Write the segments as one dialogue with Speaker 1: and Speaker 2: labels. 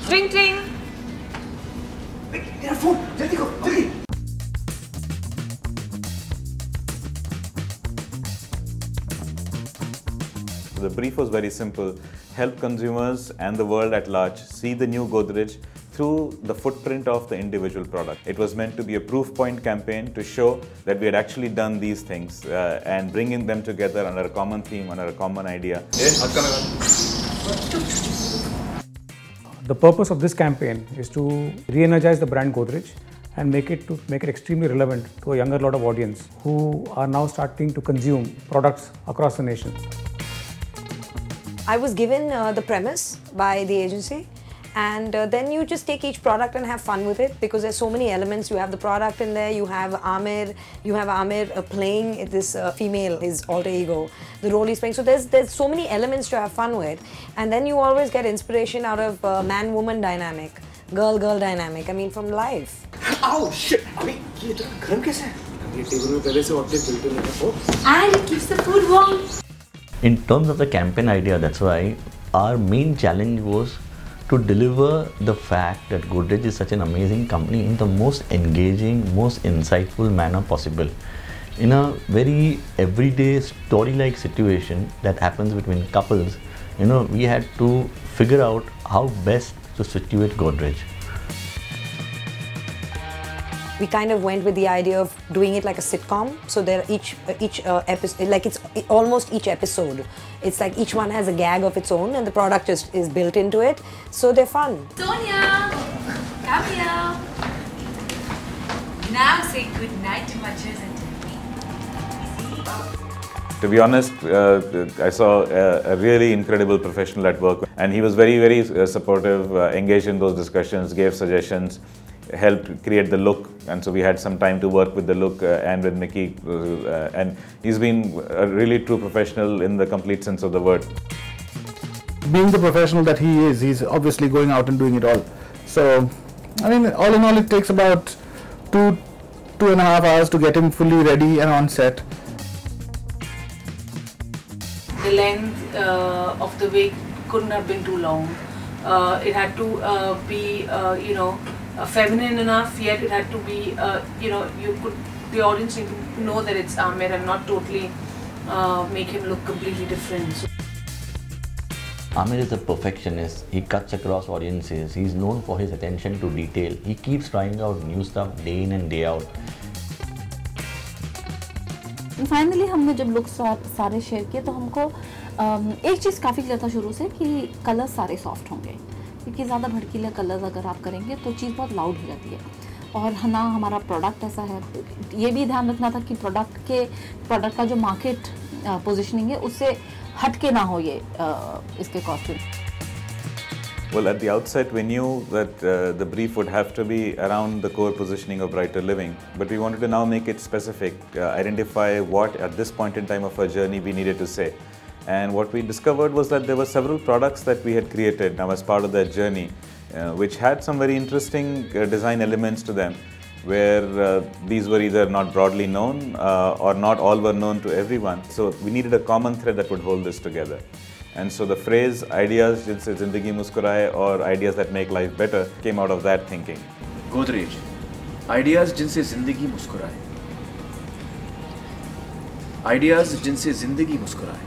Speaker 1: Tring tring.
Speaker 2: मेरा phone जल्दी करो जल्दी.
Speaker 3: The brief was very simple: help consumers and the world at large see the new Godrej through the footprint of the individual product. It was meant to be a proof point campaign to show that we had actually done these things and bringing them together under a common theme, under a common idea.
Speaker 4: The purpose of this campaign is to re-energize the brand Godrej and make it extremely relevant to a younger lot of audience who are now starting to consume products across the nation.
Speaker 1: I was given the premise by the agency, and then you just take each product and have fun with it, because there's so many elements. You have the product in there, you have Amir playing this female, his alter ego, the role he's playing. So there's so many elements to have fun with, and then you always get inspiration out of man-woman dynamic, girl-girl dynamic. I mean, from life.
Speaker 2: Oh shit! अबे ये तो गर्म कैसे है? ये table में पहले से ऑब्जेक्ट बिल्ट इन है.
Speaker 1: And it keeps the food warm.
Speaker 5: In terms of the campaign idea, that's why our main challenge was to deliver the fact that Godrej is such an amazing company in the most engaging, most insightful manner possible. In a very everyday story-like situation that happens between couples, we had to figure out how best to situate Godrej.
Speaker 1: We kind of went with the idea of doing it like a sitcom. So there each episode, like it's almost each episode. It's like each one has a gag of its own, and the product just is built into it. So they're fun.
Speaker 6: Sonia, come here. Now say good night to my chosen me.
Speaker 3: To be honest, I saw a really incredible professional at work, and he was very, very supportive, engaged in those discussions, gave suggestions, helped create the look, and so we had some time to work with the look and with Mickey, and he's been a really true professional in the complete sense of the word.
Speaker 7: Being the professional that he is, he's obviously going out and doing it all. So, I mean, all in all, it takes about two and a half hours to get him fully ready and on set.
Speaker 6: The length of the wig couldn't have been too long. It had to be, feminine enough, yet it had to be, the audience need to know that it's Amir and not totally make him look completely different. So
Speaker 5: Amir is a perfectionist. He cuts across audiences. He's known for his attention to detail. He keeps trying out new stuff day in and day out.
Speaker 8: Finally हमने जब look सारे share किए तो हमको एक चीज़ काफ़ी clear था शुरू से कि कलर सारे सॉफ्ट होंगे, क्योंकि ज़्यादा भड़कीले कलर्स अगर आप करेंगे तो चीज़ बहुत लाउड हो जाती है। और ना हमारा प्रोडक्ट ऐसा है, ये भी ध्यान रखना था कि प्रोडक्ट का जो मार्केट पोजीशनिंग है उससे हट के ना हो ये इसके costume.
Speaker 3: Well, at the outset, we knew that the brief would have to be around the core positioning of Brighter Living, but we wanted to now make it specific, identify what at this point in time of our journey we needed to say. And what we discovered was that there were several products that we had created now as part of that journey, which had some very interesting design elements to them, where these were either not broadly known or not all were known to everyone. So we needed a common thread that would hold this together. And so the phrase "Ideas jinse zindagi muskuraye" or "Ideas that make life better" came out of that thinking.
Speaker 2: Godrej, ideas jinse zindagi muskuraye. Ideas jinse zindagi muskuraye.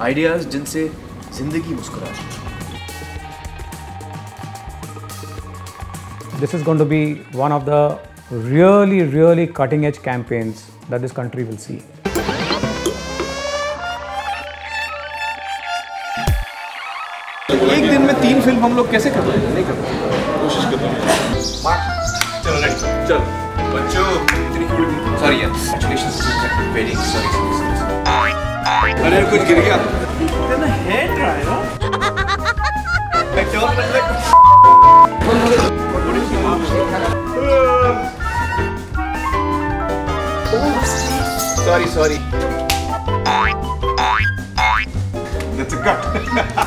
Speaker 2: Ideas jinse zindagi muskuraye.
Speaker 4: This is going to be one of the really, really cutting-edge campaigns that this country will see.
Speaker 2: एक दिन में 3 film हम लोग कैसे कर रहे हैं? नहीं कर पाएंगे, कोशिश करते हैं। चलो रेडी, चल बच्चों, इतनी क्यों लगी? सॉरी यार, कंग्रेचुलेशंस, वेरी सॉरी। अरे कुछ गिर गया। तेरा हेयर ड्राई है? मैं टर्न लग Sorry. That's a cut.